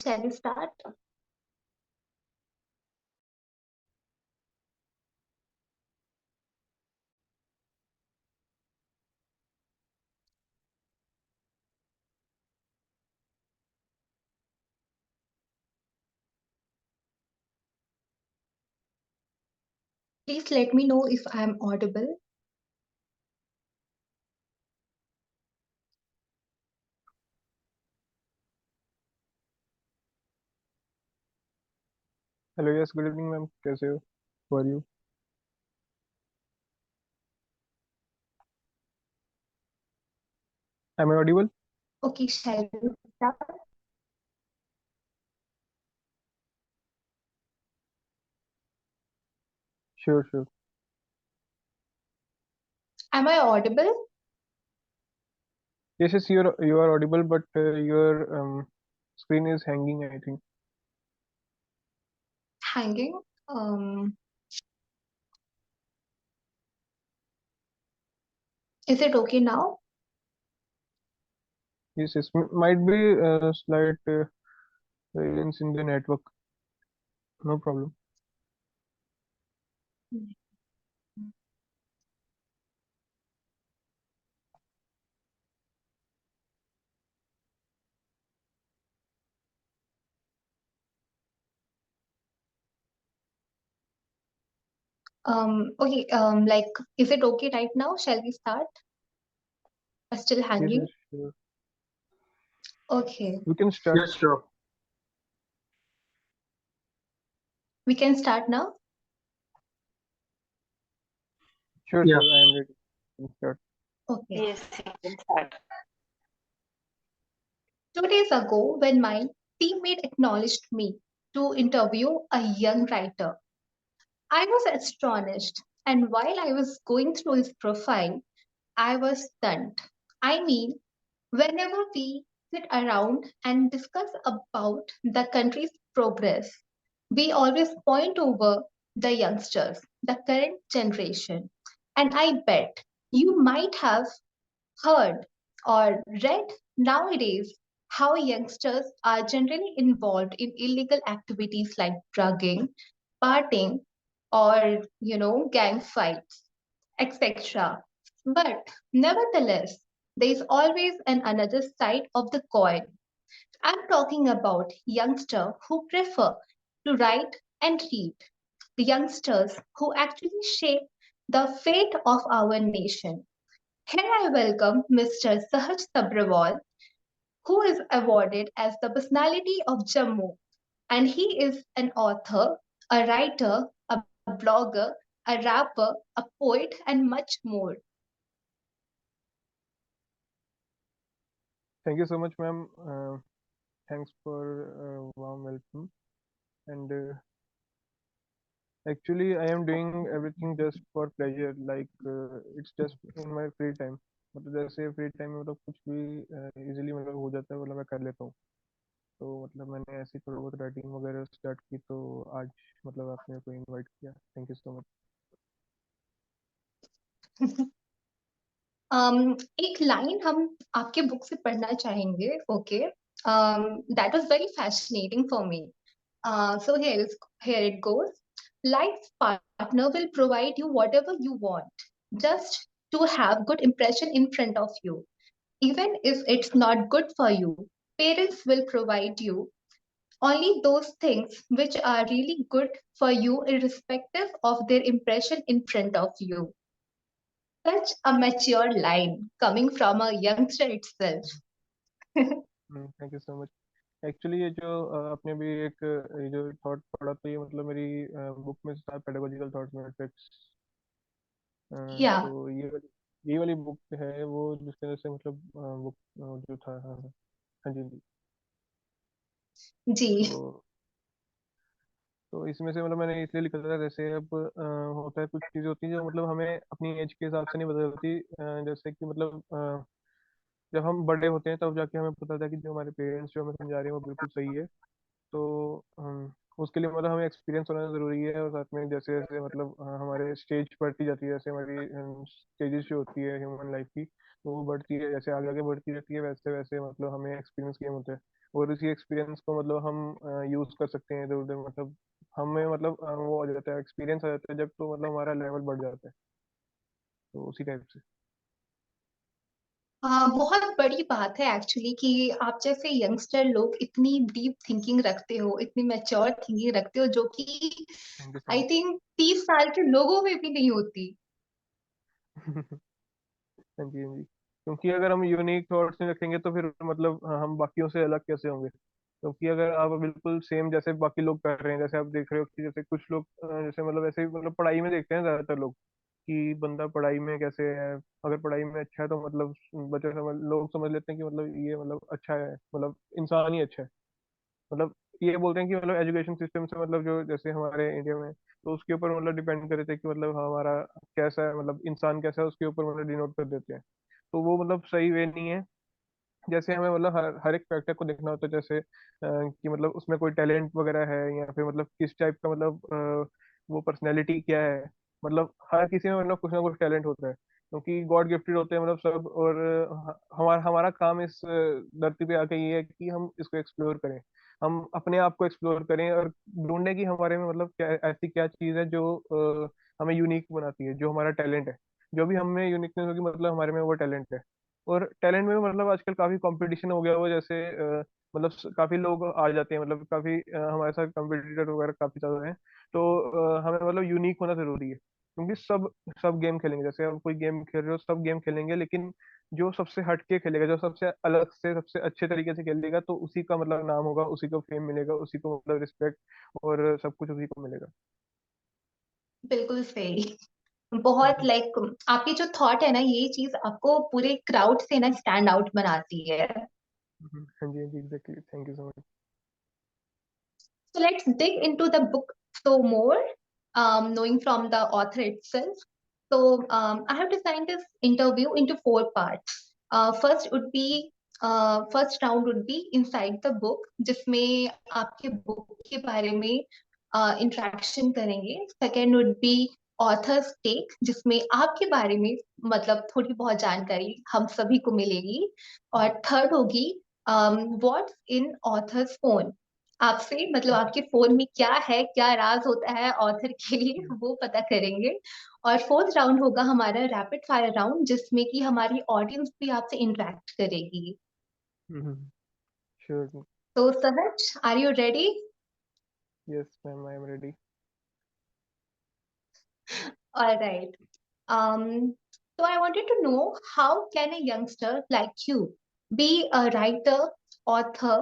Shall we start? Please let me know if I am audible. Hello, yes, good evening ma'am, कैसे हो? How are you? Am I audible? Okay, shall we start? Sure sure. Am I audible? Yes yes, you are audible but your screen is hanging, I think. Hanging. Is it okay now? Yes yes, might be slight variance in the network. No problem. Okay, like, is it okay right now? Shall we start? Still Yes hanging? yes, sure. Okay, We can start. Yes, sure. we can start now. Sure Yeah. sure, I am ready. We can start. Okay. Yes, you can start. 2 days ago, when my teammate acknowledged me to interview a young writer, I was astonished. And while I was going through his profile, I was stunned. I mean, whenever we sit around and discuss about the country's progress, we always point over the youngsters, the current generation. And I bet you might have heard or read nowadays how youngsters are generally involved in illegal activities like drugging, partying, or gang fights, etc. But nevertheless, there is always an another side of the coin. I'm talking about youngsters who prefer to write and read, the youngsters who actually shape the fate of our nation. Here I welcome Mr. Sahaj Sabrawal, who is awarded as the personality of Jammu, and he is an author, a writer, a blogger, a rapper, a poet, and much more. Thank you so much, ma'am. Thanks for warm welcome. And actually, I am doing everything just for pleasure. Like it's just in my free time. मतलब जैसे free time में मतलब कुछ भी easily मतलब हो जाता है, मतलब मैं कर लेता हूँ। तो मतलब मैंने ऐसी थोड़ी बहुत राइटिंग वगैरह स्टार्ट की, तो आज मतलब आपने मेरे को इनवाइट किया। Thank you so much. एक लाइन हम आपके बुक से पढ़ना चाहेंगे. Okay, that was very fascinating for me. So here it goes. Life's partner will provide you whatever you want, just to have good impression in front of you. Even if it's not good for you, parents will provide you only those things which are really good for you, irrespective of their impression in front of you. Such a mature line coming from a youngster itself. Thank you so much. Actually ये जो आपने भी एक ये जो thought पढ़ा, तो ये मतलब मेरी बुक में था, पेडागोजिकल थॉट्स मैट्रिक्स। Yeah, तो ये वाली बुक है वो, जिसके अंदर से मतलब बुक जो था। हाँ हाँ हाँ जी जी। जी. तो इसमें से मतलब मैंने इसलिए लिखा था, जैसे अब होता है, कुछ चीज़ें होती हैं जो मतलब हमें अपनी एज के हिसाब से नहीं बदलती। जैसे कि मतलब जब हम बड़े होते हैं तब जाके हमें पता था कि जो हमारे पेरेंट्स जो हमें समझा रहे हैं वो बिल्कुल सही है। तो उसके लिए मतलब हमें एक्सपीरियंस होना ज़रूरी है, और साथ में जैसे जैसे मतलब हमारे स्टेज बढ़ती जाती है, जैसे हमारी स्टेजेस जो होती है ह्यूमन लाइफ की, तो वो बढ़ती है, जैसे आगे आगे बढ़ती रहती है, वैसे वैसे मतलब हमें एक्सपीरियंस गेन होते हैं। और उसी एक्सपीरियंस को मतलब हम यूज कर सकते हैं इधर उधर, मतलब हमें मतलब वो आ जाता है, एक्सपीरियंस आ जाता है जब, तो मतलब हमारा लेवल बढ़ जाता है। तो उसी टाइप से। बहुत बड़ी बात है एक्चुअली कि आप जैसे यंगस्टर लोग इतनी डीप थिंकिंग रखते हो, इतनी मैच्योर थिंकिंग रखते हो, जो कि thank you so I think 30 साल के लोगों में भी नहीं होती। मच। हाँ जी, हाँ जी। क्योंकि अगर हम यूनिक थॉट्स नहीं रखेंगे तो फिर मतलब हम बाकियों से अलग कैसे होंगे? क्योंकि अगर आप बिल्कुल सेम जैसे बाकी लोग कर रहे हैं, जैसे आप देख रहे हो कि जैसे कुछ लोग जैसे मतलब ऐसे ही मतलब पढ़ाई में देखते हैं ज्यादातर लोग कि बंदा पढ़ाई में कैसे है। अगर पढ़ाई में अच्छा है तो मतलब बच्चे समझ लोग समझ लेते हैं कि मतलब ये मतलब अच्छा है, मतलब इंसान ही अच्छा है। मतलब ये बोलते हैं कि मतलब एजुकेशन सिस्टम से मतलब जो जैसे हमारे इंडिया में, तो उसके ऊपर मतलब डिपेंड कर देते हैं कि मतलब हमारा कैसा है, मतलब इंसान कैसा है उसके ऊपर मतलब डिनोट कर देते हैं। तो वो मतलब सही वे नहीं है। जैसे हमें मतलब हर एक फैक्टर को देखना होता है, जैसे कि मतलब उसमें कोई टैलेंट वगैरह है या फिर मतलब किस टाइप का मतलब वो पर्सनैलिटी क्या है। मतलब हर किसी में मतलब कुछ ना कुछ टैलेंट होता है, क्योंकि गॉड गिफ्टेड होते हैं मतलब सब। और हमारा हमारा काम इस धरती पे आके ये है कि हम इसको एक्सप्लोर करें, हम अपने आप को एक्सप्लोर करें और ढूंढें कि हमारे में मतलब क्या ऐसी क्या चीज़ है जो हमें यूनिक बनाती है, जो हमारा टैलेंट है। जो भी हमें यूनिकनेस होगी मतलब हमारे में वो टैलेंट है। और टैलेंट में मतलब आजकल काफी कंपटीशन हो गया हुआ है, जैसे मतलब काफी लोग आ जाते हैं, मतलब काफी हमारे साथ कंपटीटर वगैरह काफी ज्यादा हैं। तो हमें मतलब यूनिक होना जरूरी है, क्योंकि सब सब गेम खेलेंगे, जैसे आप कोई गेम खेल रहे हो सब गेम खेलेंगे, लेकिन जो सबसे हटके खेलेगा, जो सबसे अलग से सबसे अच्छे तरीके से खेलेगा, तो उसी का मतलब नाम होगा, उसी को फेम मिलेगा, उसी को मतलब रिस्पेक्ट और सब कुछ उसी को मिलेगा। बिल्कुल सही। बहुत हम्म, लाइक आपकी जो थॉट है ना, ये चीज आपको पूरे क्राउड से ना स्टैंड आउट बनाती है। हाँ जी, हाँ जी, exactly, thank you so much. So let's dig into the book so more, knowing from the author itself. So I have designed this interview into 4 parts. First would be first round would be inside the book, जिसमें आपके book के बारे में interaction करेंगे. Second would be author's take, जिसमें आपके बारे में मतलब थोड़ी बहुत जानकारी हम सभी को मिलेगी. और थर्ड होगी व्हाट्स इन ऑथर्स फोन, आपसे मतलब आपके फोन में क्या है, क्या राज होता है ऑथर के लिए, वो पता करेंगे. और फोर्थ राउंड होगा हमारा रैपिड फायर राउंड, जिसमें कि हमारी ऑडियंस भी आपसे इंटरेक्ट करेगी. श्योर। तो Sahaj, are you ready? Yes ma'am, I am ready. Alright. um so I wanted to know, how can a youngster like you be a writer, author,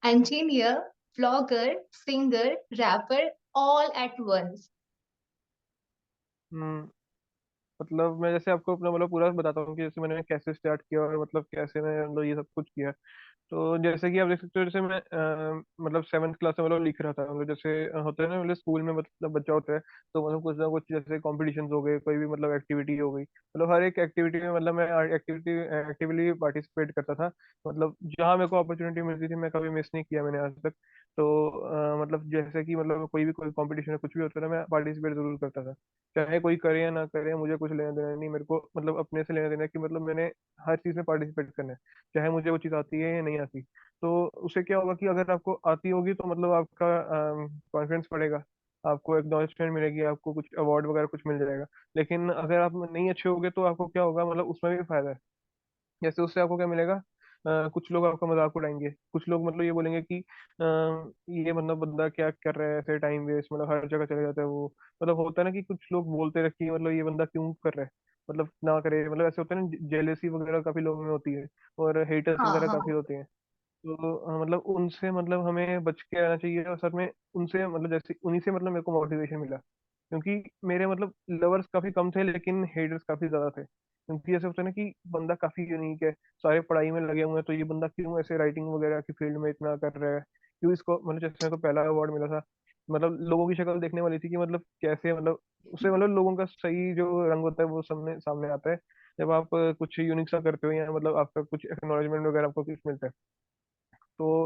engineer, vlogger, singer, rapper all at once? मतलब मैं जैसे आपको अपना मतलब पूरा बताता हूँ कि जैसे मैंने कैसे स्टार्ट किया और मतलब कैसे मैं मतलब ये सब कुछ किया। तो जैसे कि आप देख सकते हो, जैसे मैं मतलब 7th क्लास में मतलब लिख रहा था, मतलब जैसे होता है ना, मतलब स्कूल में मतलब बच्चा होता है, तो मतलब कुछ ना कुछ जैसे कॉम्पिटिशन हो गए, कोई भी मतलब एक्टिविटी हो गई, मतलब हर एक एक्टिविटी में मतलब मैं एक्टिविटी एक्टिवली पार्टिसिपेट करता था। मतलब जहाँ मेरे को अपॉर्चुनिटी मिलती थी, मैं कभी मिस नहीं किया मैंने आज तक। तो मतलब जैसे कि मतलब कोई कंपटीशन है, कुछ भी होता था, मैं पार्टिसिपेट जरूर करता था। चाहे कोई करे या ना करे, मुझे कुछ लेना देना नहीं, मेरे को मतलब अपने से लेना देना है कि मतलब मैंने हर चीज़ में पार्टिसिपेट करना है, चाहे मुझे वो चीज़ आती है या नहीं आती। तो उससे क्या होगा कि अगर आपको आती होगी तो मतलब आपका कॉन्फिडेंस बढ़ेगा, आपको एक्नॉलेजमेंट मिलेगी, आपको कुछ अवार्ड वगैरह कुछ मिल जाएगा। लेकिन अगर आप नहीं अच्छे होगे तो आपको क्या होगा, मतलब उसमें भी फायदा है। जैसे उससे आपको क्या मिलेगा, कुछ लोग आपका मजाक उड़ाएंगे, कुछ लोग मतलब ये बोलेंगे कि ये मतलब बंदा क्या कर रहा है, ऐसे टाइम वेस्ट, मतलब हर जगह चले जाता है वो। मतलब होता है ना कि कुछ लोग बोलते रहे कि मतलब ये बंदा क्यों कर रहा है, मतलब ना करे, मतलब ऐसे होता है ना, जेलेसी वगैरह काफी लोगों में होती है, और हेटर्स हाँ वगैरह हाँ. काफी होते हैं। तो मतलब उनसे मतलब हमें बच के आना चाहिए, और साथ में उनसे मतलब जैसे उन्हीं से मतलब मेरे को मोटिवेशन मिला, क्योंकि मेरे मतलब लवर्स काफी कम थे लेकिन हेटर्स काफी ज्यादा थे। क्योंकि ऐसे होता है ना कि बंदा काफी यूनिक है, सारे पढ़ाई में लगे हुए हैं, तो ये बंदा क्यों ऐसे राइटिंग वगैरह की फील्ड में इतना कर रहा है, क्यों इसको मतलब जैसे मेरे को पहला अवार्ड मिला था, मतलब लोगों की शक्ल देखने वाली थी कि मतलब कैसे मतलब उससे मतलब लोगों का सही जो रंग होता है वो सामने सामने आता है, जब आप कुछ यूनिक सा करते हो या मतलब आपका कुछ एक्नॉलेजमेंट वगैरह आपको कुछ मिलता है। तो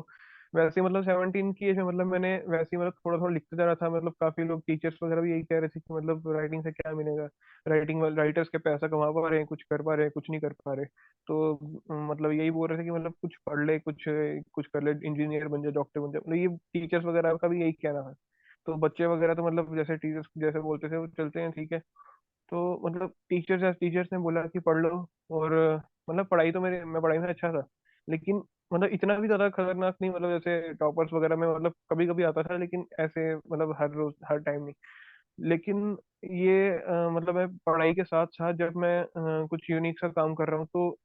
वैसे मतलब 17 की एज में मतलब मैंने वैसे ही मतलब थोड़ा थोड़ा लिखते जा रहा था। मतलब काफी लोग टीचर्स वगैरह भी यही कह रहे थे कि मतलब राइटिंग से क्या मिलेगा, राइटिंग राइटर्स के पैसा कमा पा रहे हैं, कुछ कर पा रहे हैं, कुछ नहीं कर पा रहे। तो मतलब यही बोल रहे थे कि मतलब कुछ पढ़ ले, कुछ कुछ कर ले, इंजीनियर बन जाए, डॉक्टर बन जाए, मतलब ये टीचर्स वगैरह का भी यही कहना था। तो बच्चे वगैरह तो मतलब जैसे टीचर्स जैसे बोलते थे वो चलते हैं, ठीक है। तो मतलब टीचर्स ने बोला कि पढ़ लो। और मतलब पढ़ाई तो मैं पढ़ाई में अच्छा था, लेकिन मतलब इतना भी ज्यादा खतरनाक नहीं, मतलब जैसे टॉपर्स वगैरह में मतलब कभी कभी आता था, लेकिन ऐसे मतलब हर रोज हर टाइम नहीं। लेकिन ये मतलब मैं पढ़ाई के साथ साथ जब मैं कुछ यूनिक सा काम कर रहा हूँ, तो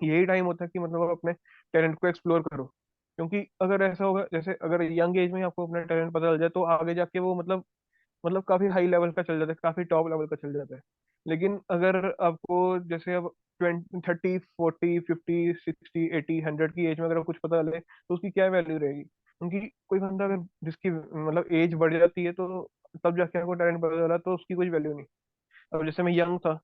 यही टाइम होता है कि मतलब आप अपने टैलेंट को एक्सप्लोर करो। क्योंकि अगर ऐसा होगा, जैसे अगर यंग एज में ही आपको अपना टैलेंट पता चल जाए, तो आगे जाके वो मतलब काफी हाई लेवल का चल जाता है, काफी टॉप लेवल का चल जाता है। लेकिन अगर आपको जैसे अब 20, 30, 40, 50, 60, 80, 100 की एज में अगर कुछ पता चले, तो उसकी क्या वैल्यू रहेगी? क्योंकि कोई बंदा अगर जिसकी मतलब एज बढ़ जाती है, तो तब जाके आपको टैलेंट पता चला, तो उसकी कोई वैल्यू नहीं। अब जैसे मैं यंग था,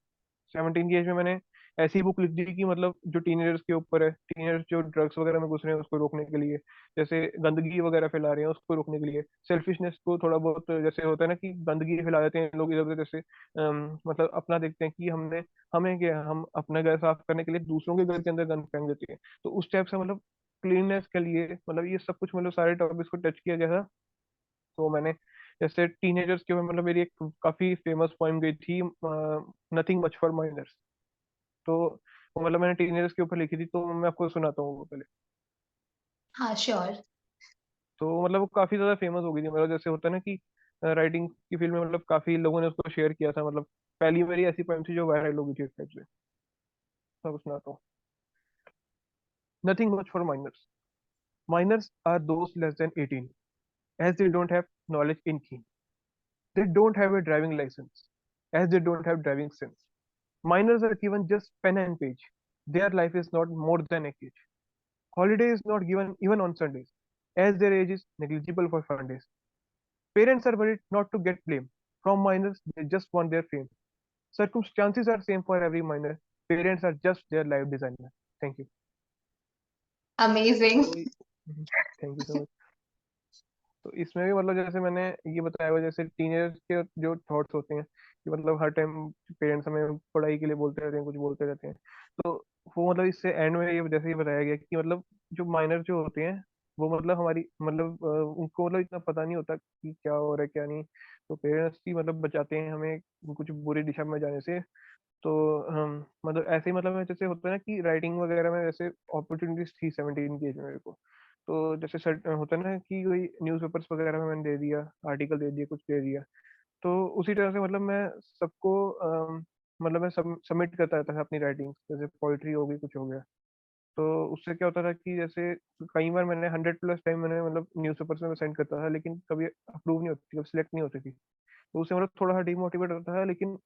17 की एज में मैंने ऐसी बुक लिख दी कि मतलब जो टीनेजर्स के ऊपर है, टीनेजर्स जो ड्रग्स वगैरह में घुस रहे हैं उसको रोकने के लिए, जैसे गंदगी वगैरह फैला रहे हैं उसको रोकने के लिए, सेल्फिशनेस को थोड़ा बहुत, जैसे होता है ना कि गंदगी फैला देते हैं लोग इधर उधर, जैसे मतलब अपना देखते हैं कि हमें क्या, हम अपना घर साफ करने के लिए दूसरों के घर के अंदर गंद फेंक देते हैं। तो उस टाइप से मतलब क्लीननेस के लिए मतलब ये सब कुछ मतलब सारे टॉपिक्स को टच किया गया था। तो मैंने जैसे टीनेजर्स के ऊपर मतलब मेरी एक काफी फेमस पोइम गई थी, नथिंग मच फॉर माइनर्स। तो वो मतलब मैंने टीनेजर्स के ऊपर लिखी थी, तो मैं आपको सुनाता हूँ वो पहले। हाँ, श्योर। तो मतलब वो काफी ज्यादा फेमस हो गई थी, मतलब जैसे होता है ना कि राइटिंग की फील्ड में मतलब काफी लोगों ने उसको शेयर किया था। मतलब पहली मेरी ऐसी पोइम थी जो वायरल हो गई थी इस टाइप से। मैं आपको सुनाता हूँ। Nothing much for minors, minors are those less than 18, as they don't have knowledge in key, they don't have a driving license, as they don't have driving sense. Minors are given just pen and page, their life is not more than a cage. Holiday is not given even on Sundays, as their age is negligible for fun days. Parents are worried not to get blame. From minors, they just want their fame. Circumstances are same for every minor. Parents are just their life designer. Thank you. Amazing. तो thank you so much. तो इसमें भी मतलब जैसे मैंने ये बताया हुआ, जैसे टीनेजर्स के जो थॉट्स होते हैं कि मतलब हर टाइम पेरेंट्स हमें पढ़ाई के लिए बोलते रहते हैं, कुछ बोलते रहते हैं। तो वो मतलब इससे एंड में ये जैसे ही बताया गया कि मतलब जो माइनर जो होते हैं, वो मतलब हमारी मतलब उनको मतलब इतना पता नहीं होता कि क्या हो रहा है क्या नहीं। तो पेरेंट्स ही मतलब बचाते हैं हमें कुछ बुरी दिशा में जाने से। तो हम मतलब ऐसे ही मतलब जैसे होता है ना कि राइटिंग वगैरह में जैसे अपॉर्चुनिटीज थी 17 की एज में मेरे को। तो जैसे होता है ना कि कोई न्यूज़पेपर्स वगैरह में मैंने दे दिया, आर्टिकल दे दिया, कुछ दे दिया। तो उसी तरह से मतलब मैं सबको मतलब मैं सबमिट करता रहता था अपनी राइटिंग, जैसे पोइट्री हो गई, कुछ हो गया। तो उससे क्या होता था कि जैसे कई बार मैंने 100+ टाइम मैंने मतलब न्यूज़पेपर्स में सेंड करता था, लेकिन कभी अप्रूव नहीं होती, कभी सिलेक्ट नहीं होती थी। तो उससे मतलब थोड़ा सा डिमोटिवेट होता था। लेकिन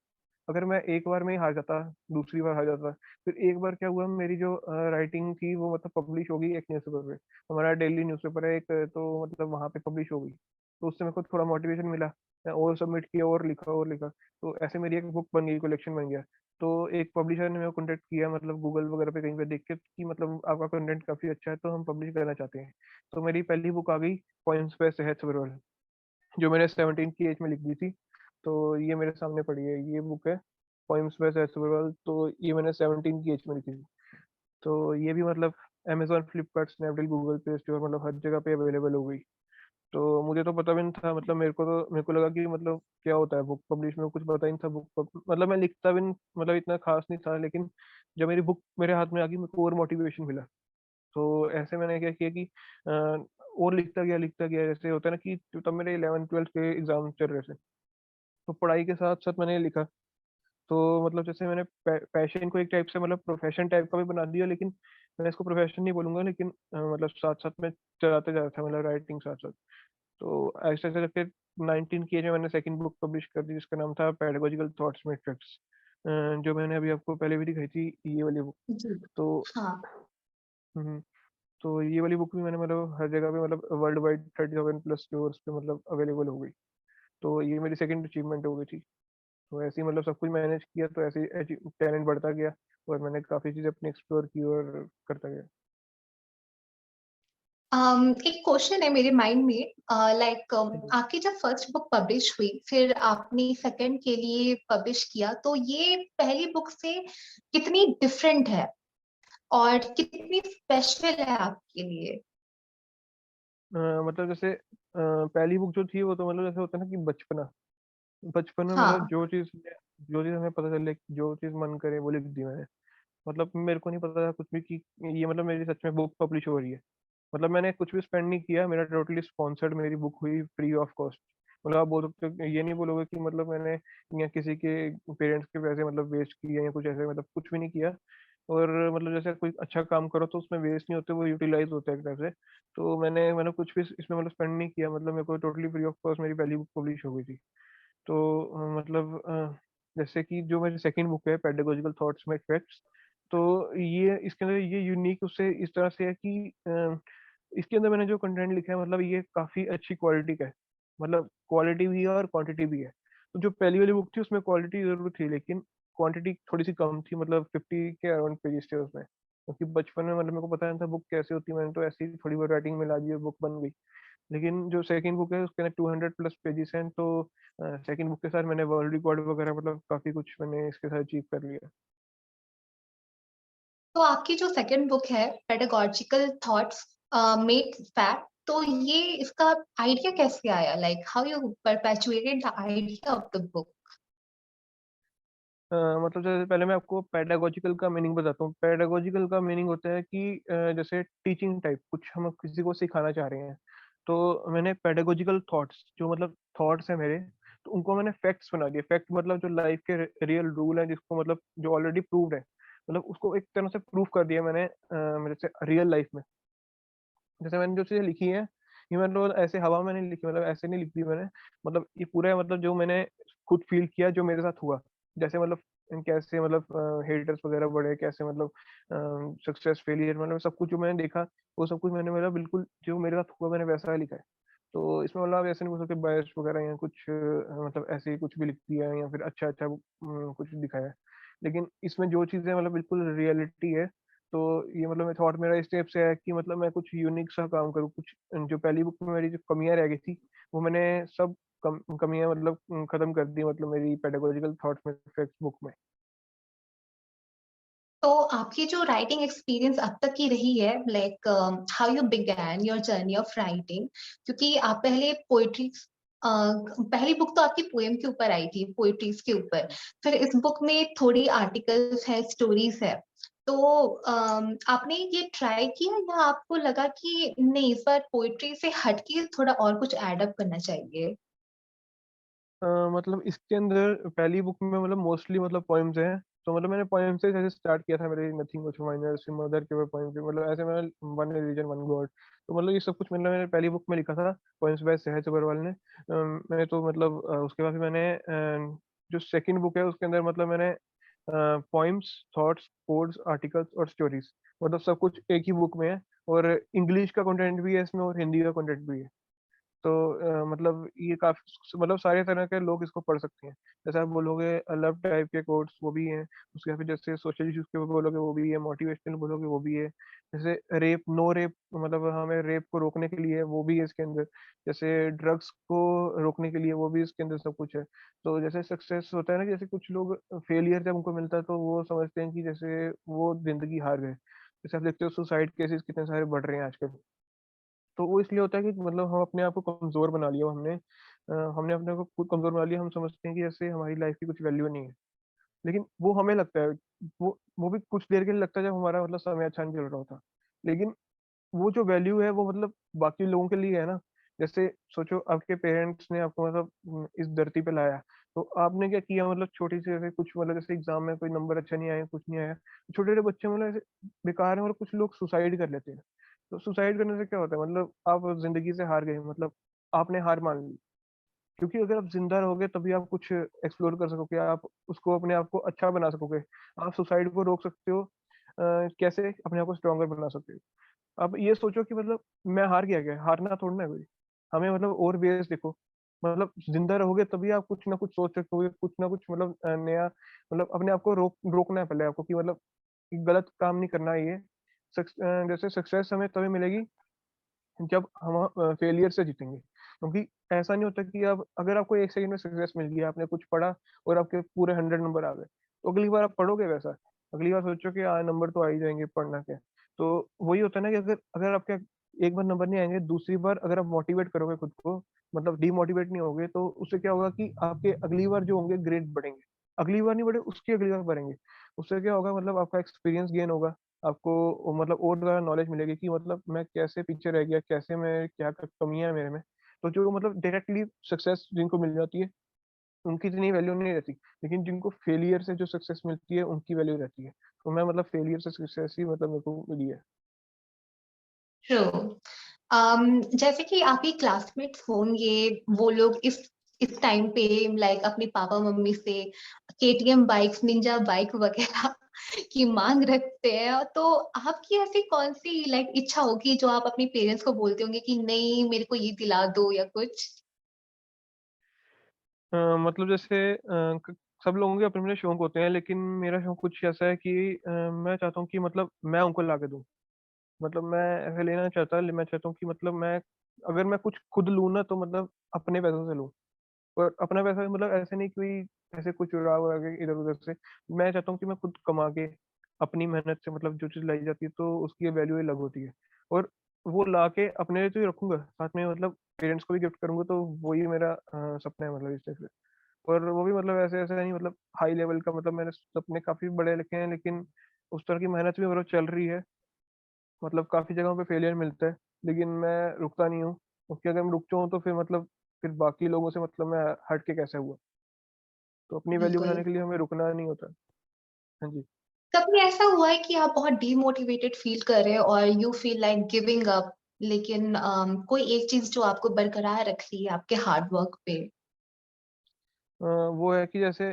अगर मैं एक बार में ही हार जाता, दूसरी बार हार जाता, फिर एक बार क्या हुआ, मेरी जो राइटिंग थी वो मतलब पब्लिश हो गई एक न्यूज़पेपर पे। हमारा डेली न्यूज़पेपर है एक, तो मतलब वहाँ पे पब्लिश हो गई। तो उससे मेरे को थोड़ा मोटिवेशन मिला, मैं और सबमिट किया और लिखा और लिखा। तो ऐसे मेरी एक बुक बन गई, कलेक्शन बन गया। तो एक पब्लिशर ने मेरे को कॉन्टेक्ट किया, मतलब गूगल वगैरह पे कहीं पे देख के कि मतलब आपका कंटेंट काफी अच्छा है, तो हम पब्लिश करना चाहते हैं। तो मेरी पहली बुक आ गई, पॉइम्स पे सेहत सभरवाल, जो मैंने 17 की एज में लिख दी थी। तो ये मेरे सामने पड़ी है, ये बुक है, पोइम्स बाय सैर सभरवाल। तो ये मैंने 17 की एज में लिखी थी। तो ये भी मतलब अमेजोन, फ्लिपकार्ट, स्नैपडील, गूगल पे स्टोर मतलब हर जगह पे अवेलेबल हो गई। तो मुझे तो पता भी नहीं था, मतलब मेरे को लगा कि मतलब क्या होता है बुक पब्लिश में, कुछ पता ही नहीं था बुक मतलब मैं लिखता भी मतलब इतना खास नहीं था। लेकिन जब मेरी बुक मेरे हाथ में आ गई, मेरे को और मोटिवेशन मिला। तो ऐसे मैंने क्या किया कि और लिखता गया, जैसे होता है ना कि तब मेरे 11th 12th के एग्जाम चल रहे थे। तो पढ़ाई के साथ साथ मैंने लिखा। तो मतलब जैसे मैंने पैशन को एक टाइप से मतलब प्रोफेशन टाइप का भी बना दिया। लेकिन मैं इसको प्रोफेशन नहीं बोलूंगा, लेकिन मतलब साथ साथ में चलाते जा रहा था, मतलब राइटिंग साथ साथ। तो ऐसे ऐसे करके 19 की एज में मैंने सेकंड बुक पब्लिश कर दी, जिसका नाम था पेडागोजिकल थॉट्स में ट्रैक्ट्स, जो मैंने अभी आपको पहले भी दिखाई थी, ये वाली बुक। जी। तो हाँ। हम्म, तो ये वाली बुक भी मैंने मतलब हर जगह पे मतलब वर्ल्ड वाइड 30,000+ स्टोर्स पे मतलब अवेलेबल हो गई। तो ये मेरी सेकंड अचीवमेंट हो गई थी। तो ऐसे ही मतलब सब कुछ मैनेज किया, तो ऐसे ही टैलेंट बढ़ता गया, और मैंने काफ़ी चीज़ें अपनी एक्सप्लोर की और करता गया। एक क्वेश्चन है मेरे माइंड में, लाइक हम्म। आपकी जब फर्स्ट बुक पब्लिश हुई, फिर आपने सेकंड के लिए पब्लिश किया, तो ये पहली बुक से कितनी डिफरेंट है और कितनी स्पेशल है आपके लिए? मतलब जैसे पहली बुक जो थी वो तो मतलब जैसे होता है ना कि बचपना, बचपन में मतलब हाँ। जो चीज हमें पता चले, जो चीज मन करे वो लिख दी मैंने। मतलब मेरे को नहीं पता था कुछ भी कि ये मतलब मेरी सच में बुक पब्लिश हो रही है। मतलब मैंने कुछ भी स्पेंड नहीं किया, मेरा टोटली स्पॉन्सर्ड मेरी बुक हुई फ्री ऑफ कॉस्ट। मतलब आप बोल सकते हो, ये नहीं बोलोगे कि मतलब मैंने या किसी के पेरेंट्स के पैसे मतलब वेस्ट किए या कुछ ऐसे, मतलब कुछ भी नहीं किया। और मतलब जैसे कोई अच्छा काम करो तो उसमें वेस्ट नहीं होते, वो यूटिलाइज होता है एक तरह से। तो मैंने कुछ भी इसमें मतलब स्पेंड नहीं किया, मतलब मेरे को टोटली फ्री ऑफ कॉस्ट मेरी पहली बुक पब्लिश हो गई थी। तो मतलब जैसे कि जो मेरी सेकंड बुक है पेडागोजिकल थॉट्स मेक फैक्ट्स, तो ये इसके अंदर ये यूनिक उससे इस तरह से है कि इसके अंदर मैंने जो कंटेंट लिखा है मतलब ये काफी अच्छी क्वालिटी का है। मतलब क्वालिटी भी है और क्वांटिटी भी है। तो जो पहली वाली बुक थी उसमें क्वालिटी जरूर थी, लेकिन क्वांटिटी थोड़ी सी कम थी, मतलब 50 के अराउंड पेजेस थे उसमें, क्योंकि बचपन में मतलब मेरे को पता नहीं था बुक कैसे होती है, मैंने तो ऐसे ही थोड़ी बहुत राइटिंग मिला दी और बुक बन गई। लेकिन जो सेकंड बुक है उसके अंदर 200 प्लस पेजेस हैं, तो सेकंड बुक के साथ मैंने वर्ल्ड रिकॉर्ड वगैरह मतलब काफी कुछ मैंने इसके साथ अचीव कर लिया। तो आपकी जो सेकंड बुक है पेडागोजिकल थॉट्स मेड फैक्ट, तो ये इसका आइडिया कैसे आया, like how you परपेचुएटेड the idea of the book? मतलब जैसे पहले मैं आपको पेडागोजिकल का मीनिंग बताता हूँ। पेडागोजिकल का मीनिंग होता है कि जैसे टीचिंग टाइप, कुछ हम किसी को सिखाना चाह रहे हैं। तो मैंने पेडागोजिकल थॉट्स, जो मतलब थॉट्स है मेरे, तो उनको मैंने फैक्ट्स बना दिए। फैक्ट मतलब जो लाइफ के रियल रूल है, जिसको मतलब जो ऑलरेडी प्रूव्ड है, मतलब उसको एक तरह से प्रूव कर दिया मैंने जैसे रियल लाइफ में। जैसे मैंने जो चीजें लिखी है ये मतलब ऐसे हवा में नहीं लिखी, मतलब ऐसे नहीं लिख दी मैंने। मतलब ये पूरा मतलब जो मैंने खुद फील किया, जो मेरे साथ हुआ। जैसे मतलब कैसे मतलब हेटर्स वगैरह बढ़े, कैसे मतलब सक्सेस फेलियर, मतलब सब कुछ जो मैंने देखा वो सब कुछ मैंने मतलब बिल्कुल जो मेरे साथ हुआ मैंने वैसा ही लिखा है। तो इसमें मतलब आप ऐसे नहीं बोल सकते बायस वगैरह या कुछ मतलब ऐसे ही कुछ भी लिख दिया है या फिर अच्छा अच्छा कुछ दिखाया है। लेकिन इसमें जो चीज़ें मतलब बिल्कुल रियलिटी है। तो ये मतलब थॉट मेरा इस टाइप से है कि मतलब मैं कुछ यूनिक सा काम करूँ, कुछ जो पहली बुक में मेरी जो कमियां रह गई थी वो मैंने सब कमियां मतलब खत्म कर दी, मतलब मेरी पेडागोजिकल थॉट्स में फैक्ट्स बुक में। तो आपकी जो राइटिंग एक्सपीरियंस अब तक की रही है, like how you began your journey of writing, क्योंकि आप पहले पोइट्री, पहली बुक तो आपकी पोएम के ऊपर आई थी, पोइट्रीज के ऊपर। फिर इस बुक में थोड़ी आर्टिकल्स है, स्टोरीज है। तो आपने ये ट्राई किया या आपको लगा कि नहीं, इस बार पोइट्री से हटके थोड़ा और कुछ एड अप करना चाहिए? मतलब इसके अंदर पहली बुक में मतलब मोस्टली मतलब पोइम्स हैं। तो मतलब मैंने पोइम से जैसे स्टार्ट किया था, मेरे नथिंग कुछ माइनर्स मदर के पोइम थे, मतलब ऐसे मैंने वन रिलीजन वन गॉड। तो मतलब ये सब कुछ मतलब मैंने पहली बुक में लिखा था, पोइम्स बाय सहज अग्रवाल ने। मैंने तो मतलब उसके बाद फिर मैंने जो सेकंड बुक है उसके अंदर मतलब मैंने पोइम्स, थॉट्स, कोड्स, आर्टिकल्स और स्टोरीज, मतलब सब कुछ एक ही बुक में है। और इंग्लिश का कंटेंट भी है इसमें और हिंदी का कंटेंट भी है। तो मतलब ये काफी मतलब सारे तरह के लोग इसको पढ़ सकते हैं। जैसे आप बोलोगे लव टाइप के कोट्स वो भी हैं, उसके बाद फिर जैसे सोशल इश्यूज के बोलोगे वो भी है, मोटिवेशनल बोलोगे वो भी है। जैसे रेप, नो रेप, मतलब हमें रेप को रोकने के लिए वो भी है इसके अंदर। जैसे ड्रग्स को रोकने के लिए वो भी इसके अंदर सब कुछ है। तो जैसे सक्सेस होता है ना, जैसे कुछ लोग फेलियर जब उनको मिलता है तो वो समझते हैं कि जैसे वो जिंदगी हार गए। जैसे आप देखते हो सुसाइड केसेस कितने सारे बढ़ रहे हैं आजकल। तो वो इसलिए होता है कि मतलब हम अपने आप को कमजोर बना लिया, हमने अपने को खुद कमजोर बना लिया। हम समझते हैं कि जैसे हमारी लाइफ की कुछ वैल्यू नहीं है। लेकिन वो हमें लगता है, वो भी कुछ देर के लिए लगता है जब हमारा मतलब समय अच्छा नहीं चल रहा होता। लेकिन वो जो वैल्यू है वो मतलब बाकी लोगों के लिए है ना। जैसे सोचो आपके पेरेंट्स ने आपको मतलब इस धरती पे लाया, तो आपने क्या किया, मतलब छोटी सी जैसे कुछ मतलब जैसे एग्जाम में कोई नंबर अच्छा नहीं आया, कुछ नहीं आया, छोटे छोटे बच्चे मतलब ऐसे बेकार है, और कुछ लोग सुसाइड कर लेते हैं। तो सुसाइड करने से क्या होता है, मतलब आप जिंदगी से हार गए, मतलब आपने हार मान ली। क्योंकि अगर आप जिंदा रहोगे तभी आप कुछ एक्सप्लोर कर सकोगे, आप उसको अपने आप को अच्छा बना सकोगे। आप सुसाइड को रोक सकते हो, कैसे अपने आप को स्ट्रॉन्गर बना सकते हो। अब ये सोचो कि मतलब मैं हार गया, क्या हारना थोड़ा ना है कोई। हमें मतलब और वेज देखो, मतलब जिंदा रहोगे तभी आप कुछ ना कुछ सोच सकोगे, कुछ ना कुछ मतलब नया, मतलब अपने आप को रोकना है पहले आपको कि मतलब गलत काम नहीं करना है ये। जैसे सक्सेस हमें तभी मिलेगी जब हम फेलियर से जीतेंगे, क्योंकि ऐसा नहीं होता कि अब अगर आपको एक सेकंड में सक्सेस मिल गया, आपने कुछ पढ़ा और आपके पूरे 100 नंबर आ गए, तो अगली बार आप पढ़ोगे वैसा? अगली बार सोचो कि नंबर तो आ ही जाएंगे, पढ़ना क्या है। तो वही होता है ना कि अगर अगर आपके एक बार नंबर नहीं आएंगे, दूसरी बार अगर आप मोटिवेट करोगे खुद को, मतलब डीमोटिवेट नहीं होगे, तो उससे क्या होगा कि आपके अगली बार जो होंगे ग्रेड बढ़ेंगे, अगली बार नहीं बढ़े उसकी अगली बार बढ़ेंगे। उससे क्या होगा, मतलब आपका एक्सपीरियंस गेन होगा, आपको मतलब और ज़्यादा नॉलेज मिलेगी कि मतलब मैं कैसे पीछे रह गया, कैसे मैं क्या कमियां हैं मेरे में। तो जो मतलब डायरेक्टली सक्सेस जिनको मिल जाती है, उनकी इतनी वैल्यू नहीं रहती, लेकिन जिनको फेलियर से जो सक्सेस मिलती है उनकी वैल्यू रहती है। तो मैं मतलब फेलियर से सक्सेस ही मतलब मेरे को मिली है। ट्रू। जैसे कि आपके क्लासमेट्स होंगे, वो लोग इस टाइम पे लाइक अपने पापा मम्मी से केटीएम बाइक्स, निंजा बाइक वगैरह की मांग रखते हैं, तो आपकी ऐसी कौन सी लाइक इच्छा होगी जो आप अपने पेरेंट्स को बोलते होंगे कि नहीं मेरे को ये दिला दो या कुछ? मतलब जैसे सब लोगों के अपने अपने शौक होते हैं, लेकिन मेरा शौक कुछ ऐसा है कि मैं चाहता हूँ कि मतलब मैं उनको ला के दूँ। मतलब मैं ऐसे लेना चाहता, मैं चाहता हूँ कि मतलब मैं अगर मैं कुछ खुद लूँ ना, तो मतलब अपने पैसों से लूँ। और अपना पैसा मतलब ऐसे नहीं कोई ऐसे कुछ उड़ा उड़ा के इधर उधर से। मैं चाहता हूँ कि मैं खुद कमा के अपनी मेहनत से मतलब जो चीज़ लाई जाती है, तो उसकी वैल्यू अलग होती है। और वो ला के अपने लिए तो ही रखूंगा, साथ में मतलब पेरेंट्स को भी गिफ्ट करूंगा, तो वही मेरा सपना है मतलब इस टाइप से। और वो भी मतलब ऐसे ऐसे नहीं, मतलब हाई लेवल का, मतलब मैंने सपने काफी बड़े लिखे हैं, लेकिन उस तरह की मेहनत भी मतलब चल रही है। मतलब काफी जगहों पे फेलियर मिलता है, लेकिन मैं रुकता नहीं हूँ, क्योंकि अगर मैं रुक जाऊँ तो फिर मतलब फिर बाकी लोगों से मतलब मैं हट के कैसे हुआ। तो अपनी वैल्यू बिल्कुल। बनाने के लिए हमें रुकना नहीं होता। हाँ जी। कभी ऐसा हुआ है कि आप बहुत डीमोटिवेटेड फील कर रहे हो और you feel like giving up, लेकिन कोई एक चीज जो आपको बरकरार रख रही है आपके हार्ड वर्क पे? वो है कि जैसे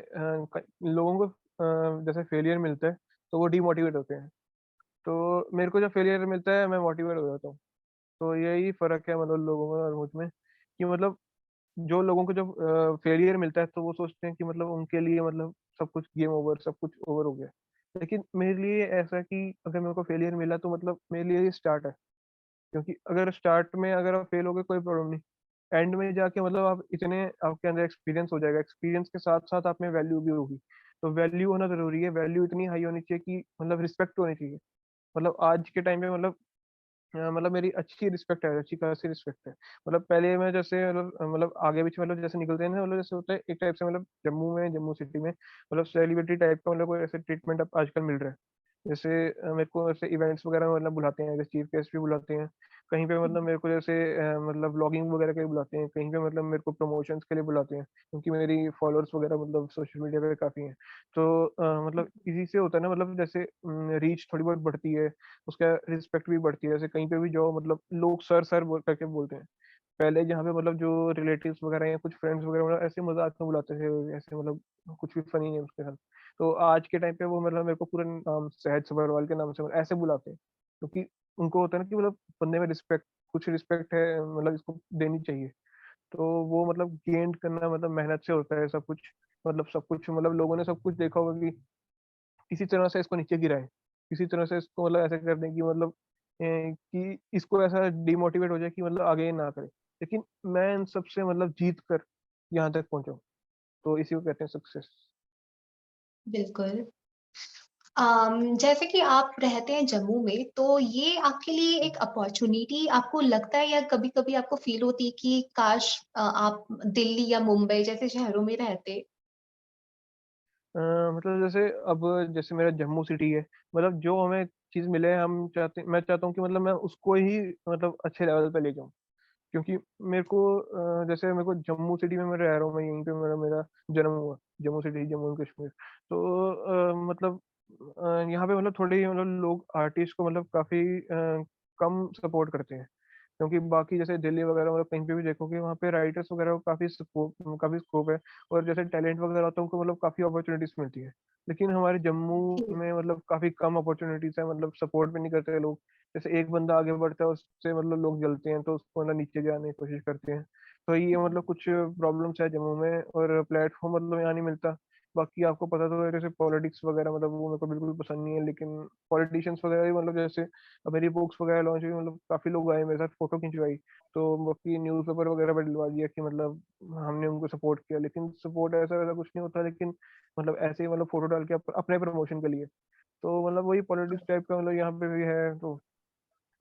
लोगों को जैसे फेलियर मिलता है, तो वो डीमोटिवेट होते हैं। तो मेरे को जब फेलियर मिलता है, मैं मोटिवेट हो जाता हूँ। तो यही फर्क है मतलब लोगों में और मुझ में, कि मतलब जो लोगों को जब फेलियर मिलता है, तो वो सोचते हैं कि मतलब उनके लिए मतलब सब कुछ गेम ओवर, सब कुछ ओवर हो गया। लेकिन मेरे लिए ऐसा कि अगर मेरे को फेलियर मिला, तो मतलब मेरे लिए ये स्टार्ट है। क्योंकि अगर स्टार्ट में अगर आप फेल हो गए, कोई प्रॉब्लम नहीं, एंड में जाके मतलब आप इतने आपके अंदर एक्सपीरियंस हो जाएगा, एक्सपीरियंस के साथ साथ आप में वैल्यू भी होगी। तो वैल्यू होना जरूरी है, वैल्यू इतनी हाई होनी चाहिए कि मतलब रिस्पेक्ट होनी चाहिए। मतलब आज के टाइम पे मतलब मतलब मेरी अच्छी रिस्पेक्ट है, अच्छी खासी रिस्पेक्ट है। मतलब पहले मैं जैसे मतलब आगे पीछे मतलब जैसे निकलते हैं ना, मतलब जैसे होता है एक टाइप से, मतलब जम्मू में, जम्मू सिटी में मतलब सेलिब्रिटी टाइप का मतलब कोई ऐसे ट्रीटमेंट अब आजकल मिल रहा है। जैसे मेरे को ऐसे इवेंट्स वगैरह में मतलब बुलाते हैं, जैसे चीफ गेस्ट भी बुलाते हैं। कहीं पे मतलब मेरे को जैसे मतलब व्लॉगिंग वगैरह के लिए बुलाते हैं, कहीं पे मतलब मेरे को प्रमोशंस के लिए बुलाते हैं, क्योंकि मेरी फॉलोअर्स वगैरह मतलब सोशल मीडिया पे काफ़ी हैं। तो मतलब इसी से होता है ना, मतलब जैसे रीच थोड़ी बहुत बढ़ती है, उसका रिस्पेक्ट भी बढ़ती है। जैसे कहीं पे भी जो मतलब लोग सर सर करके बोलते हैं। पहले जहाँ पे मतलब जो रिलेटिव्स वगैरह या कुछ फ्रेंड्स वगैरह मतलब ऐसे मजाक में बुलाते थे, ऐसे मतलब कुछ भी फनी है उसके साथ। तो आज के टाइम पे वो मतलब मेरे को पूरे नाम सहज सबरवाल के नाम से मतलब ऐसे बुलाते हैं, क्योंकि उनको होता है ना कि मतलब बंदे में रिस्पेक्ट, कुछ रिस्पेक्ट है, मतलब इसको देनी चाहिए। तो वो मतलब गेन करना मतलब मेहनत से होता है सब कुछ। मतलब सब कुछ मतलब लोगों ने सब कुछ देखा होगा कि किसी तरह से इसको नीचे गिराए, किसी तरह से इसको मतलब ऐसे कर दें कि मतलब कि इसको ऐसा डिमोटिवेट हो जाए कि मतलब आगे ना करे। लेकिन मैं इन सबसे मतलब जीत कर यहाँ तक पहुंचा हूं। तो इसी को कहते हैं सक्सेस। बिल्कुल। जैसे कि आप रहते हैं जम्मू में, तो ये आपके लिए एक अपॉर्चुनिटी आपको लगता है या कभी कभी आपको फील होती है कि काश आप दिल्ली या मुंबई जैसे शहरों में रहते? मतलब जैसे अब जैसे मेरा जम्मू सिटी है, मतलब जो हमें चीज़ मिले, मैं चाहता हूँ कि मतलब मैं उसको ही मतलब अच्छे लेवल पे ले जाऊँ। क्योंकि मेरे को जैसे मेरे को जम्मू सिटी में मैं रह रहा हूँ, मैं यहीं पे मेरा मेरा जन्म हुआ, जम्मू सिटी, जम्मू एंड कश्मीर। तो मतलब यहाँ पे मतलब थोड़ी मतलब लोग आर्टिस्ट को मतलब काफी कम सपोर्ट करते हैं। क्योंकि बाकी जैसे दिल्ली वगैरह मतलब कहीं पे भी देखोगे, वहाँ पे राइटर्स वगैरह को काफी स्कोप है। और जैसे टैलेंट वगैरह होता है उनको मतलब काफी अपॉर्चुनिटीज मिलती है। लेकिन हमारे जम्मू में मतलब काफी कम अपॉर्चुनिटीज है, मतलब सपोर्ट भी नहीं करते लोग। जैसे एक बंदा आगे बढ़ता है, उससे मतलब लोग जलते हैं, तो उसको मतलब नीचे जाने की कोशिश करते हैं। तो ये मतलब कुछ प्रॉब्लम्स है जम्मू में, और प्लेटफॉर्म मतलब यहाँ नहीं मिलता। बाकी आपको पता तो है जैसे पॉलिटिक्स वगैरह मतलब वो मेरे को बिल्कुल पसंद नहीं है, लेकिन पॉलिटिशियंस वगैरह भी मतलब जैसे अब मेरी बुक्स वगैरह लॉन्च हुई, मतलब काफी लोग आए मेरे साथ फोटो खिंचवाई, तो बाकी न्यूज़पेपर वगैरह पर डलवा दिया कि मतलब हमने उनको सपोर्ट किया, लेकिन सपोर्ट ऐसा वैसा कुछ नहीं होता, लेकिन मतलब ऐसे ही मतलब फोटो डाल के अपने प्रमोशन के लिए, तो मतलब वही पॉलिटिक्स टाइप का मतलब यहाँ पे भी है। तो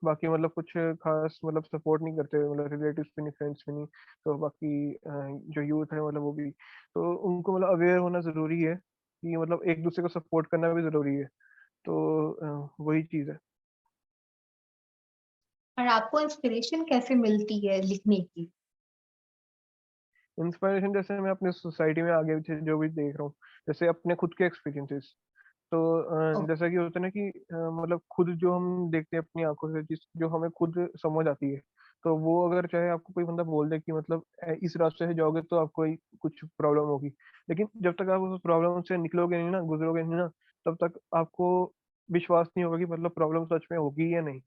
बाकी मतलब कुछ खास मतलब सपोर्ट नहीं करते, मतलब रिलेटिव्स भी नहीं, फ्रेंड्स भी नहीं। तो बाकी जो यूथ है मतलब वो भी, तो उनको मतलब अवेयर होना जरूरी है कि मतलब एक दूसरे को सपोर्ट करना भी जरूरी है। तो वही चीज़ है। और आपको इंस्पिरेशन कैसे मिलती है लिखने की? इंस्पायरेशन जैसे मैं अपने सोसाइटी में आगे पीछे जो भी देख रहा हूँ, जैसे अपने खुद के एक्सपीरियंसेस, तो ओ, जैसा कि होता है ना कि मतलब खुद जो हम देखते हैं अपनी आंखों से, जिस जो हमें खुद समझ आती है, तो वो अगर चाहे आपको कोई बंदा बोल दे कि मतलब इस रास्ते से जाओगे तो आपको कुछ प्रॉब्लम होगी, लेकिन जब तक आप उस प्रॉब्लम से निकलोगे नहीं ना, गुजरोगे नहीं ना, तब तक आपको विश्वास नहीं होगा कि मतलब प्रॉब्लम सच में होगी या नहीं।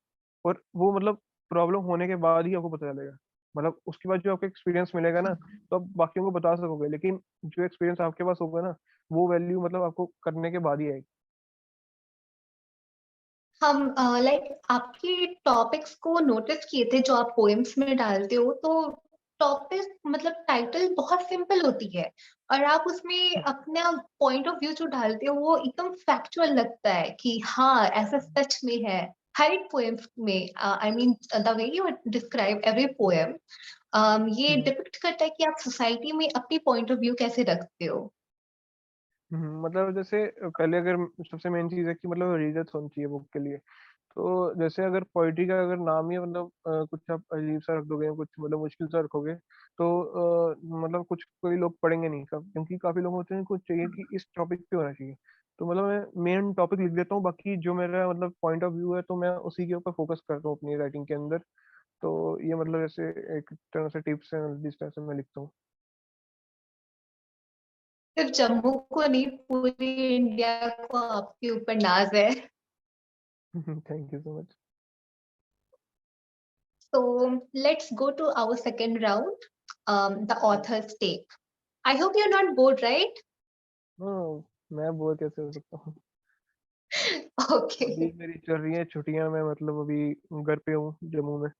और वो मतलब प्रॉब्लम होने के बाद ही आपको पता चलेगा, मतलब उसके बाद जो आपको एक्सपीरियंस मिलेगा ना, तो आप बाकियों को बता सकोगे, लेकिन जो एक्सपीरियंस आपके पास होगा ना, वो वैल्यू मतलब आपको करने के बाद ही आएगी। हम लाइक आपके टॉपिक्स को नोटिस किए थे जो आप पोएम्स में डालते हो, तो टॉपिक मतलब टाइटल बहुत सिंपल होती है, और आप उसमें अपना पॉइंट ऑफ व्यू जो डालते हो वो एकदम फैक्चुअल लगता है कि हाँ ऐसा सच में है। हर एक पोएम्स में I mean the way you describe every poem, ये हम्म। डिपिक्ट करता है कि आप सोसाइटी में अपनी पॉइंट ऑफ व्यू कैसे रखते हो। मतलब जैसे पहले अगर सबसे मेन चीज है कि मतलब रीजन होनी चाहिए बुक के लिए। तो जैसे अगर पोइट्री का अगर नाम ही मतलब कुछ आप अजीब सा रख दोगे, कुछ मतलब मुश्किल सा रखोगे, तो मतलब कुछ कोई लोग पढ़ेंगे नहीं, क्योंकि काफी लोग होते हैं कुछ चाहिए कि इस टॉपिक पे होना चाहिए। तो मतलब मैं मेन टॉपिक लिख देता हूँ, बाकी जो मेरा मतलब पॉइंट ऑफ व्यू है तो मैं उसी के ऊपर फोकस करता हूँ अपनी राइटिंग के अंदर। तो ये मतलब जैसे एक तरह से टिप्स है जिस तरह से मैं लिखता हूँ। सिर्फ जम्मू को नहीं, पूरी इंडिया को आपके ऊपर नाज है। Thank you so much. So let's go to our second round, the author's take. I hope you're not bored, right? हाँ, मैं बोर कैसे हो सकता हूँ। अभी Okay. मेरी चल रही है छुट्टियां, मैं मतलब अभी घर पे हूँ जम्मू में।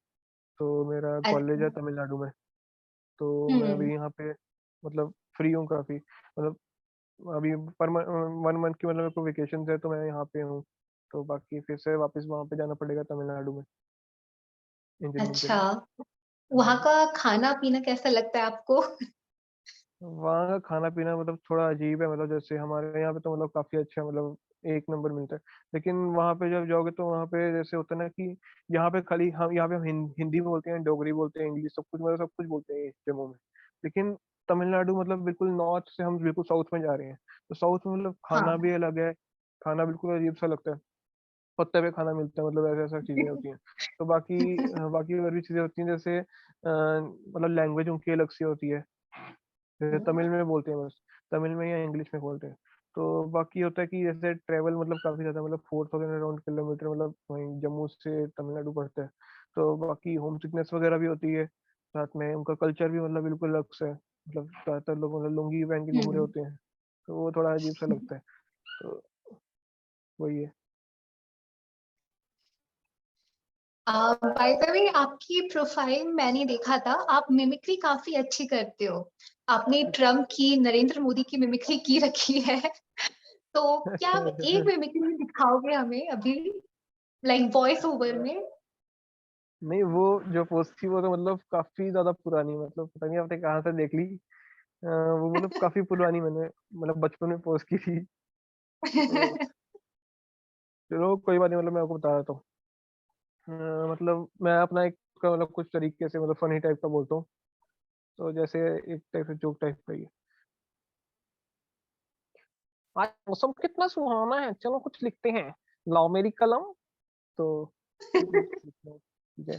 तो मेरा कॉलेज है अच्छा। तमिलनाडु में। तो मैं हम्म। अभी यहाँ पे मतलब फ्री हूँ काफी, मतलब अभी पर 1 मंथ की मतलब मेरे को वेकेशन है, तो मैं यहाँ पे हूँ। तो बाकी फिर से वापस वहाँ पे जाना पड़ेगा तमिलनाडु में इंजीनियरिंग के अच्छा, लिए। वहाँ हाँ। का खाना पीना कैसा लगता है आपको? वहाँ का खाना पीना मतलब थोड़ा अजीब है, मतलब जैसे हमारे यहाँ पे तो मतलब काफी अच्छा मतलब एक नंबर मिलता है, लेकिन वहाँ पे जब जाओगे तो वहाँ पे जैसे होता है ना कि यहाँ पे खाली हम यहाँ पे हम हिंदी बोलते हैं, डोगरी बोलते हैं, इंग्लिश सब कुछ मतलब सब कुछ बोलते हैं जम्मू में। लेकिन तमिलनाडु मतलब बिल्कुल नॉर्थ से हम बिल्कुल साउथ में जा रहे हैं, तो साउथ में मतलब खाना हाँ। भी अलग है। खाना बिल्कुल अजीब सा लगता है, पत्ते पे खाना मिलता है, मतलब ऐसा ऐसा चीजें होती हैं। तो बाकी और भी चीजें होती हैं, जैसे मतलब लैंग्वेज उनकी अलग सी होती है, जैसे तमिल में बोलते हैं बस, तमिल में या इंग्लिश में बोलते हैं। तो बाकी होता है कि जैसे ट्रेवल मतलब काफी ज्यादा मतलब 4,000 अराउंड किलोमीटर मतलब वहीं जम्मू से तमिलनाडु पड़ता है। तो बाकी होम सिकनेस वगैरह भी होती है, साथ में उनका कल्चर भी मतलब बिल्कुल अलग सा है, मतलब ज्यादातर लोग मतलब लुंगी पहन के घूम रहे हम्म। होते हैं, तो वो थोड़ा अजीब सा लगता है। तो वही है। बाय द वे, आपकी प्रोफाइल मैंने देखा था, आप मिमिक्री काफी अच्छी करते हो। आपने ट्रम्प की, नरेंद्र मोदी की मिमिक्री की रखी है। तो क्या अच्छा आप एक अच्छा। मिमिक्री दिखाओगे हमें अभी, लाइक वॉइस ओवर में? नहीं, वो जो पोस्ट थी वो तो मतलब काफी ज्यादा पुरानी, मतलब पता नहीं आपने कहाँ से देख ली। वो मतलब काफी पुरानी मैंने मतलब बचपन में पोस्ट की थी। तो चलो कोई बात नहीं, मतलब मैं आपको बता देता हूँ। मतलब मैं अपना एक का मतलब कुछ तरीके से मतलब फनी टाइप का बोलता हूँ। तो जैसे एक टाइप से जोक टाइप का ही है। आज मौसम कितना सुहाना है, चलो कुछ लिखते हैं, लाओ मेरी कलम। तो ठीक है।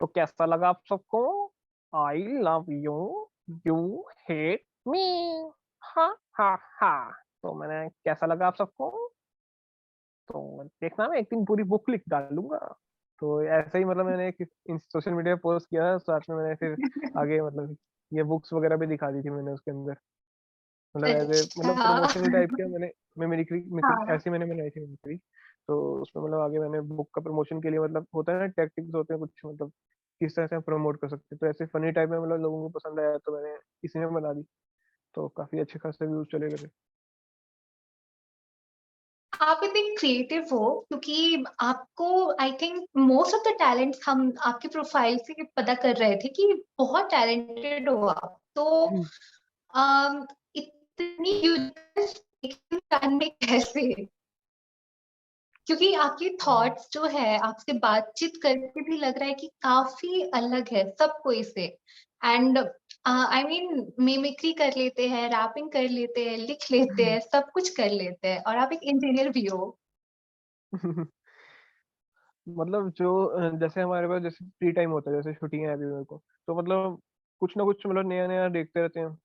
तो कैसा लगा आप सबको? I love you, you hate me, हा हा हा। तो मैंने कैसा लगा आप सबको? तो देखना मैं एक दिन पूरी बुक लिख डालूंगा। तो ऐसा ही मतलब मैंने एक सोशल मीडिया पोस्ट किया, साथ में मैंने फिर आगे मतलब ये बुक्स वगैरह भी दिखा दी थी मैंने उसके अंदर। मतलब एज ए मतलब अच्छा। प्रमोशनल टाइप किया मैंने। मैं मिमिक्री हाँ। ऐसी मैंने बनाई थी मिमिक्री। तो उसमें मतलब आगे मैंने बुक का प्रमोशन के लिए मतलब होता है ना टैक्टिक्स होते हैं कुछ मतलब किस तरह से हम प्रमोट कर सकते हैं, तो ऐसे फनी टाइप में मतलब लोगों को पसंद आया तो मैंने इसी में बना दी। तो काफी अच्छे खासे व्यूज चले गए थे। आप इतने क्रिएटिव हो क्योंकि आपको, I think most of the talents हम आपके प्रोफाइल से पता कर रहे थे कि बहुत टैलेंटेड हो आप। तो हम्म। इतनी टाइम में कैसे? क्योंकि आपके थॉट्स जो है आपसे बातचीत करके भी लग रहा है कि काफी अलग है सब कोई से। एंड आई मीन मिमिक्री कर लेते हैं, रैपिंग कर लेते हैं, लिख लेते हैं, सब कुछ कर लेते हैं, और आप एक इंजीनियर भी हो। मतलब जो जैसे हमारे पास जैसे फ्री टाइम होता है, जैसे छुट्टियां हैं अभी मेरे को, तो मतलब कुछ ना कुछ मतलब नया नया देखते रहते हैं।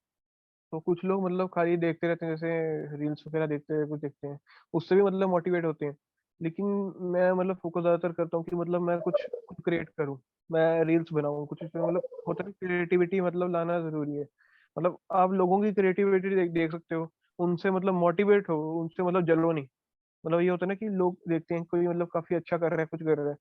तो कुछ लोग मतलब खाली देखते रहते हैं, जैसे रील्स वगैरह देखते हैं, कुछ देखते हैं, उससे भी मतलब मोटिवेट होते हैं। लेकिन मैं मतलब फोकस ज्यादातर करता हूँ कि मतलब मैं कुछ कुछ क्रिएट करूँ, मैं रील्स बनाऊँ कुछ इसमें मतलब होता है क्रिएटिविटी मतलब लाना जरूरी है। मतलब आप लोगों की क्रिएटिविटी देख सकते हो, उनसे मतलब मोटिवेट हो, उनसे मतलब जलो नहीं। मतलब ये होता है ना कि लोग देखते हैं कोई मतलब काफी अच्छा कर रहा है, कुछ कर रहा है,